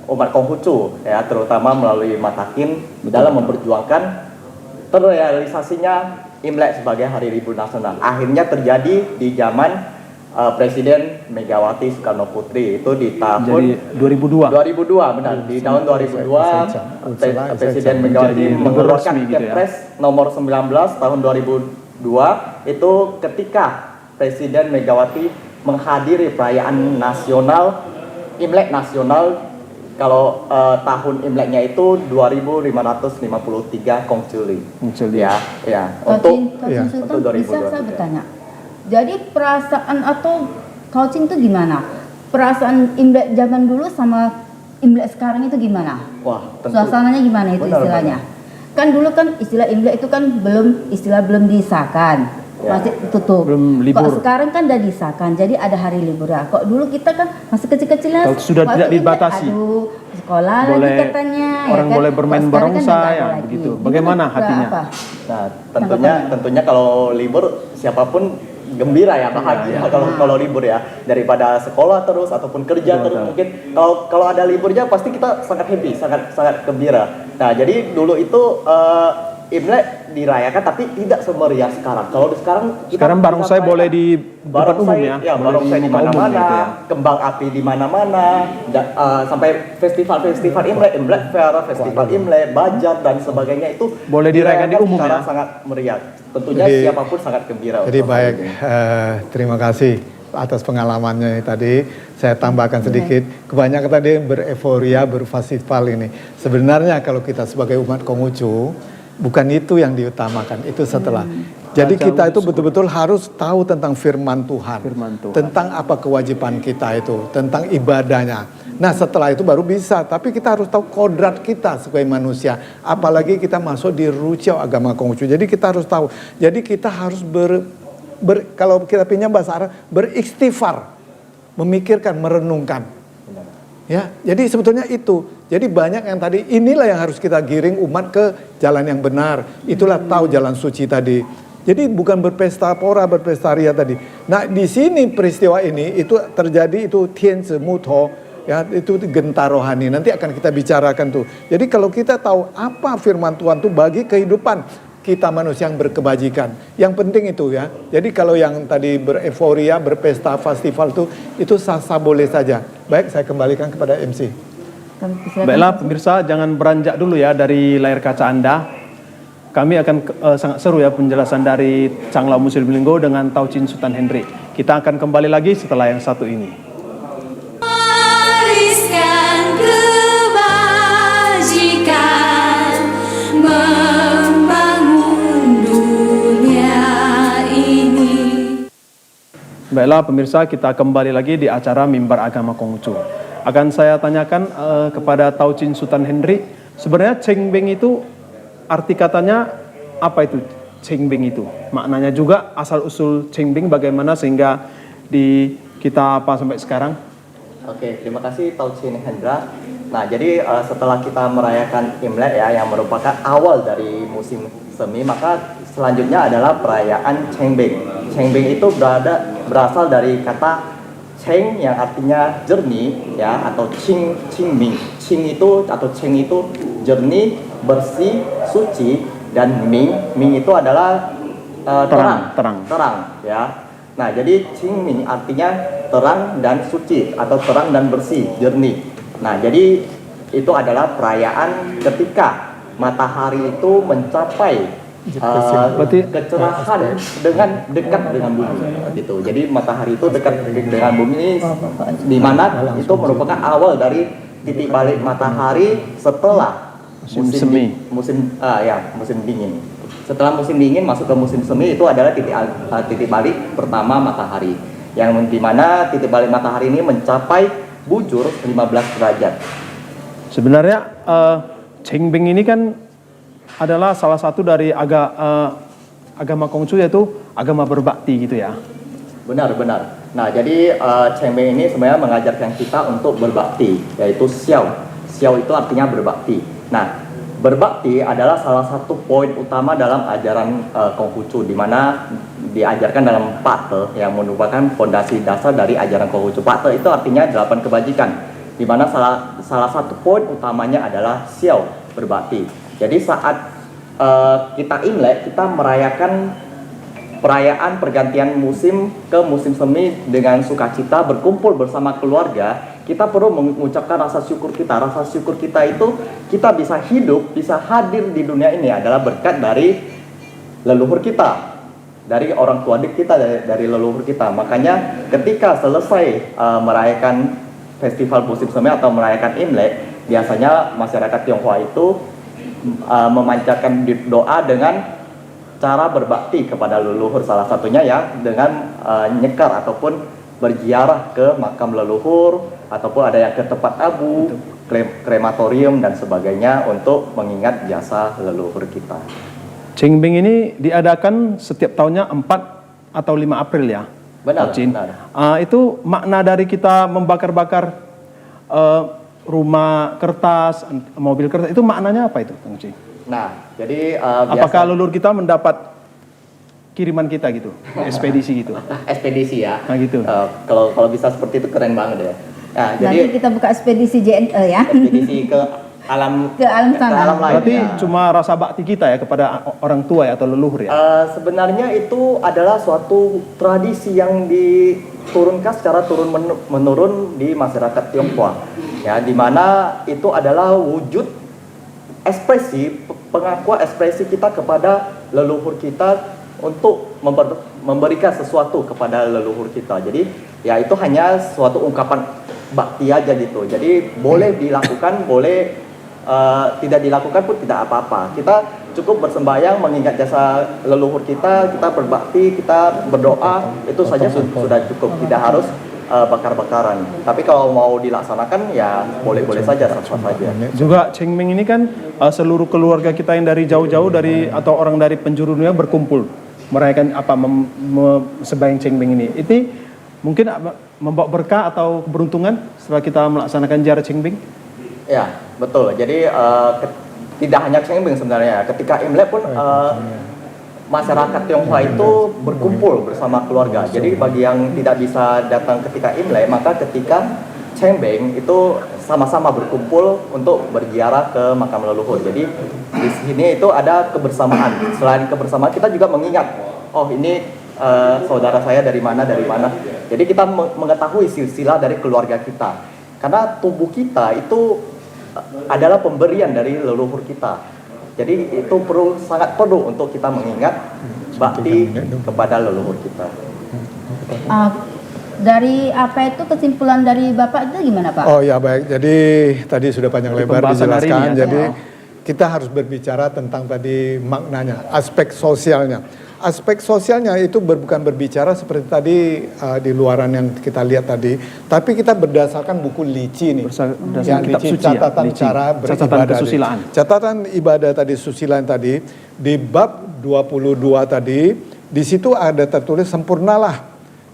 umat Konghucu ya, terutama melalui Matakin dalam memperjuangkan terrealisasinya Imlek sebagai hari libur nasional. Akhirnya terjadi di zaman Presiden Megawati Soekarno Putri itu di tahun 2002 benar, di tahun 2002 Presiden Megawati mengeluarkan Kepres nomor 19 tahun 2002 itu ketika Presiden Megawati menghadiri perayaan nasional Imlek nasional. Kalau tahun Imleknya itu 2553 Kongculi. Ya. Untuk 2022. Bisa saya bertanya. Jadi perasaan atau Taucin itu gimana? Perasaan Imlek zaman dulu sama Imlek sekarang itu gimana? Wah, tentu. Suasananya gimana itu istilahnya? Kan dulu kan istilah Imlek itu kan belum disahkan. Masih tutup. Belum libur. Kok sekarang kan udah disahkan, jadi ada hari libur ya. Kok dulu kita kan masih kecil-kecilnya sudah tidak dibatasi. Sekolah boleh, lagi katanya. Orang ya kan? boleh bermain barongsai ya begitu. Bagaimana hatinya? Nah, tentunya kalau libur siapapun gembira ya, bahagia kalau libur ya, daripada sekolah terus ataupun kerja terus. Mungkin kalau ada liburnya pasti kita sangat happy, sangat gembira. Nah, jadi dulu itu Imlek dirayakan tapi tidak semeriah sekarang. Kalau sekarang kita Sekarang barongsai bisa boleh di depan umum barongsai, ya? ya Boleh barongsai di muka umum mana-mana, gitu ya? kembang api di mana-mana, sampai festival-festival Imlek, Imlek Fair, festival Imlek, Bajat dan sebagainya itu Boleh dirayakan di umum secara ya? sangat meriah. Tentunya Jadi- siapapun sangat gembira. Jadi untuk baik, hal ini. terima kasih atas pengalamannya tadi. Saya tambahkan sedikit, kebanyakan tadi bereforia, berfestival ini. Sebenarnya kalau kita sebagai umat Konghucu, bukan itu yang diutamakan, itu setelah. Jadi kita itu betul-betul harus tahu tentang firman Tuhan, tentang apa kewajiban kita itu, tentang ibadahnya. Nah setelah itu baru bisa, tapi kita harus tahu kodrat kita sebagai manusia. Apalagi kita masuk di rucau agama Konghucu. Jadi kita harus tahu, jadi kita harus kalau kita pinjam bahasa Arab, beristighfar, memikirkan, merenungkan. Ya, jadi sebetulnya itu. Jadi banyak yang tadi, inilah yang harus kita giring umat ke jalan yang benar. Itulah tahu jalan suci tadi. Jadi bukan berpesta pora, berpesta ria tadi. Nah di sini peristiwa ini itu terjadi itu Tianzi Muto, ya itu gentar rohani. Nanti akan kita bicarakan tuh. Jadi kalau kita tahu apa firman Tuhan tuh bagi kehidupan kita manusia yang berkebajikan. Yang penting itu ya. Jadi kalau yang tadi bereforia, berpesta, festival itu sah-sah boleh saja. Baik, saya kembalikan kepada MC. Baiklah pemirsa, jangan beranjak dulu ya dari layar kaca Anda. Kami akan sangat seru ya penjelasan dari Canglau Muslim Linggo dengan Taucin Sultan Henry. Kita akan kembali lagi setelah yang satu ini. Wariskan kebajikan, membangun dunia ini. Baiklah pemirsa, kita kembali lagi di acara Mimbar Agama Konghucu. Akan saya tanyakan kepada Taucin Sultan Henry, sebenarnya Cengbeng itu arti katanya apa itu Cengbeng itu? Maknanya juga asal-usul Cengbeng bagaimana sehingga di kita apa sampai sekarang? Oke, terima kasih Taucin Hendra. Nah, jadi setelah kita merayakan Imlek ya, yang merupakan awal dari musim semi, maka selanjutnya adalah perayaan Cengbeng. Cengbeng itu berasal dari kata Ceng yang artinya jernih ya, atau Qingming. Qing itu atau Ceng itu jernih, bersih, suci, dan Ming itu adalah terang ya. Nah, jadi Qingming artinya terang dan suci atau terang dan bersih, jernih. Nah, jadi itu adalah perayaan ketika matahari itu mencapai kecerahan dengan dekat dengan bumi gitu. Jadi matahari itu dekat dengan bumi, di mana itu merupakan awal dari titik balik matahari setelah musim dingin. Setelah musim dingin masuk ke musim semi, itu adalah titik balik pertama matahari, yang dimana titik balik matahari ini mencapai bujur 15 derajat. Sebenarnya Cengbeng ini kan adalah salah satu dari agama Konghucu, yaitu agama berbakti gitu ya. Benar. Nah, jadi Cengbeng ini sebenarnya mengajarkan kita untuk berbakti, yaitu Xiao. Xiao itu artinya berbakti. Nah, berbakti adalah salah satu poin utama dalam ajaran Konghucu, di mana diajarkan dalam Pate yang merupakan fondasi dasar dari ajaran Konghucu. Pate itu artinya 8 kebajikan, di mana salah satu poin utamanya adalah Xiao, berbakti. Jadi saat kita Imlek, kita merayakan perayaan pergantian musim ke musim semi dengan sukacita, berkumpul bersama keluarga. Kita perlu mengucapkan rasa syukur kita. Rasa syukur kita itu kita bisa hidup, bisa hadir di dunia ini adalah berkat dari leluhur kita, dari orang tua kita, dari leluhur kita. Makanya ketika selesai merayakan festival musim semi atau merayakan Imlek, biasanya masyarakat Tionghoa itu memanjatkan doa dengan cara berbakti kepada leluhur, salah satunya ya dengan nyekar ataupun berziarah ke makam leluhur, ataupun ada yang ke tempat abu, krematorium dan sebagainya untuk mengingat jasa leluhur kita. Cengbeng ini diadakan setiap tahunnya 4 atau 5 April ya. Benar. Itu makna dari kita membakar-bakar rumah kertas, mobil kertas, itu maknanya apa itu, Kang Uci? Nah, jadi apakah leluhur kita mendapat kiriman kita gitu, ekspedisi gitu? Ekspedisi ya. Nah gitu. Kalau bisa seperti itu keren banget ya. Nah, Nanti kita buka ekspedisi JNE ya. Ekspedisi ke ke alam sana. Ke alam lain. Berarti Ya. cuma rasa bakti kita ya kepada orang tua ya atau leluhur ya. Sebenarnya itu adalah suatu tradisi yang diturunkan secara turun menurun di masyarakat Tionghoa. Ya, di mana itu adalah wujud ekspresi pengakuan ekspresi kita kepada leluhur kita untuk memberikan sesuatu kepada leluhur kita. Jadi ya itu hanya suatu ungkapan bakti aja gitu. Jadi boleh dilakukan, boleh tidak dilakukan pun tidak apa-apa. Kita cukup bersembahyang mengingat jasa leluhur kita berbakti, kita berdoa, itu saja sudah cukup. Tidak harus bakar-bakaran. Tapi kalau mau dilaksanakan ya boleh-boleh saja, sah-sah saja. Juga Cheng Ming ini kan seluruh keluarga kita yang dari jauh-jauh dari atau orang dari penjuru dunia berkumpul merayakan sembahyang Cheng Ming ini. Ini mungkin membawa berkah atau keberuntungan setelah kita melaksanakan ziarah Cheng Ming? Ya, betul. Jadi tidak hanya Cheng Ming sebenarnya. Ketika Imlek pun masyarakat Tionghoa itu berkumpul bersama keluarga. Jadi bagi yang tidak bisa datang ketika Imlek, maka ketika Cheng Ming itu sama-sama berkumpul untuk berziarah ke makam leluhur. Jadi di sini itu ada kebersamaan. Selain kebersamaan, kita juga mengingat, oh ini saudara saya dari mana. Jadi kita mengetahui silsilah dari keluarga kita. Karena tubuh kita itu adalah pemberian dari leluhur kita. Jadi itu sangat perlu untuk kita mengingat bakti kepada leluhur kita. Dari apa itu kesimpulan dari Bapak itu gimana Pak? Oh ya baik, jadi tadi sudah panjang lebar pembahasan hari dijelaskan. ini ya. Jadi kita harus berbicara tentang tadi maknanya, aspek sosialnya. Aspek sosialnya itu bukan berbicara seperti tadi di luaran yang kita lihat tadi, tapi kita berdasarkan buku Lici nih, Berdasarkan kitab Lici, suci ya, catatan Lici. cara Catatan beribadah. kesusilaan. Catatan ibadah tadi, susilaan tadi, di bab 22 tadi, di situ ada tertulis sempurnalah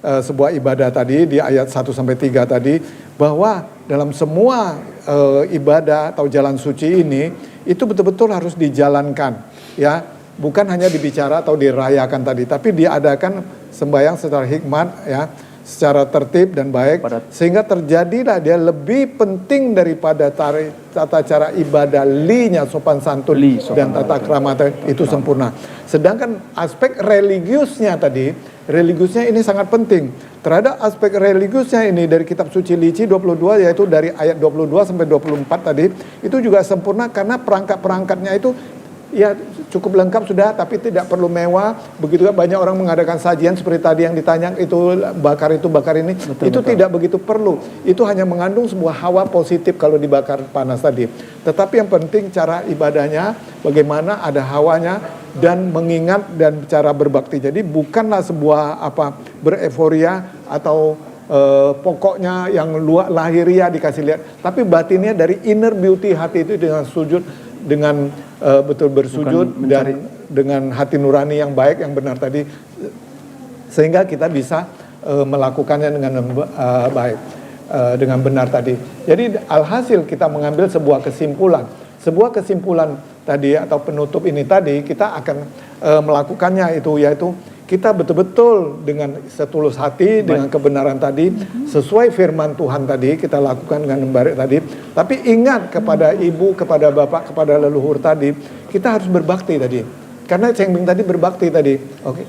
sebuah ibadah tadi di ayat 1 sampai 3 tadi, bahwa dalam semua ibadah atau jalan suci ini itu betul-betul harus dijalankan ya. Bukan hanya dibicara atau dirayakan tadi, tapi diadakan sembahyang secara hikmat ya, secara tertib dan baik, sehingga terjadilah dia lebih penting daripada tata cara ibadah linya sopan santun dan tata krama itu sempurna. Sedangkan aspek religiusnya tadi, religiusnya ini sangat penting. Terhadap aspek religiusnya ini dari kitab suci Lici 22, yaitu dari ayat 22 sampai 24 tadi, itu juga sempurna karena perangkat-perangkatnya itu ya cukup lengkap sudah, tapi tidak perlu mewah. Begitu juga banyak orang mengadakan sajian seperti tadi yang ditanya, itu bakar ini. Itu tidak begitu perlu. Itu hanya mengandung sebuah hawa positif kalau dibakar panas tadi. Tetapi yang penting cara ibadahnya, bagaimana ada hawanya dan mengingat dan cara berbakti. Jadi bukanlah sebuah bereforia atau pokoknya yang lahiriah dikasih lihat, tapi batinnya dari inner beauty hati itu dengan sujud, dengan betul bersujud dan dengan hati nurani yang baik, yang benar tadi, sehingga kita bisa melakukannya dengan baik, dengan benar tadi. Jadi alhasil kita mengambil sebuah kesimpulan tadi atau penutup ini tadi, kita akan melakukannya itu, yaitu kita betul-betul dengan setulus hati, dengan kebenaran tadi, sesuai firman Tuhan tadi, kita lakukan dengan baik tadi. Tapi ingat kepada ibu, kepada bapak, kepada leluhur tadi, kita harus berbakti tadi. Karena Cheng Ming tadi berbakti tadi. Oke.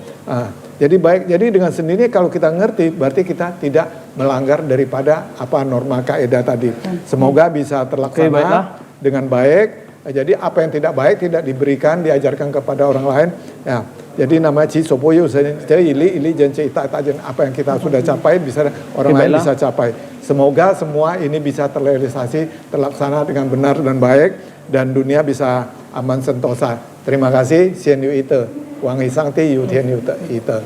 Jadi baik, jadi dengan sendirinya kalau kita ngerti, berarti kita tidak melanggar daripada norma kaidah tadi. Semoga bisa terlaksana dengan baik. Jadi apa yang tidak baik tidak diberikan, diajarkan kepada orang lain. Ya. Jadi nama Ci Sopoyo, jadi ili jangan apa yang kita sudah capai bisa orang lain bisa capai. Semoga semua ini bisa terrealisasi, terlaksana dengan benar dan baik, dan dunia bisa aman sentosa. Terima kasih. Sien yu ite, wang isang ti yu tian yu ite.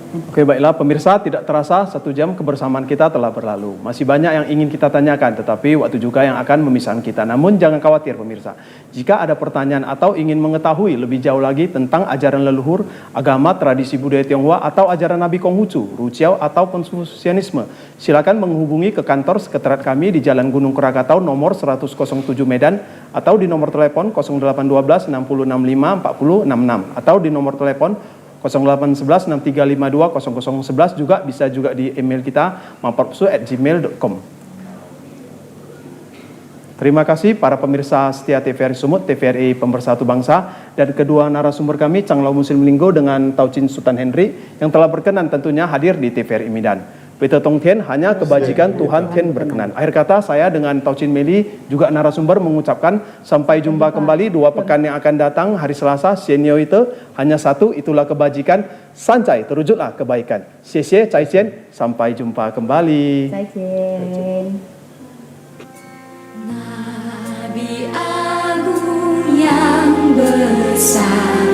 Oke, baiklah pemirsa, tidak terasa 1 jam kebersamaan kita telah berlalu. Masih banyak yang ingin kita tanyakan, tetapi waktu juga yang akan memisahkan kita. Namun jangan khawatir pemirsa, jika ada pertanyaan atau ingin mengetahui lebih jauh lagi tentang ajaran leluhur, agama, tradisi budaya Tionghoa, atau ajaran Nabi Konghucu, Ruciao, atau Konfusianisme, silakan menghubungi ke kantor sekretariat kami di Jalan Gunung Krakatau nomor 107 Medan, atau di nomor telepon 0812 6065 4066, atau di nomor telepon 0811 6352 0011, juga bisa juga di email kita mampropsu@gmail.com. Terima kasih para pemirsa setia TVRI Sumut, TVRI Pemersatu Bangsa, dan kedua narasumber kami, Canglau Muslim Linggo dengan Taucin Sultan Henry, yang telah berkenan tentunya hadir di TVRI Medan. Beta Tong Tien, hanya kebajikan Tuhan Tien berkenan. Akhir kata, saya dengan Taucin Meli, juga narasumber mengucapkan sampai jumpa kembali 2 pekan yang akan datang, hari Selasa, Sienyo itu hanya satu, itulah kebajikan, sancai, terwujudlah kebaikan. Xie Cai Cien, sampai jumpa kembali. 再见。 Nabi Agung yang besar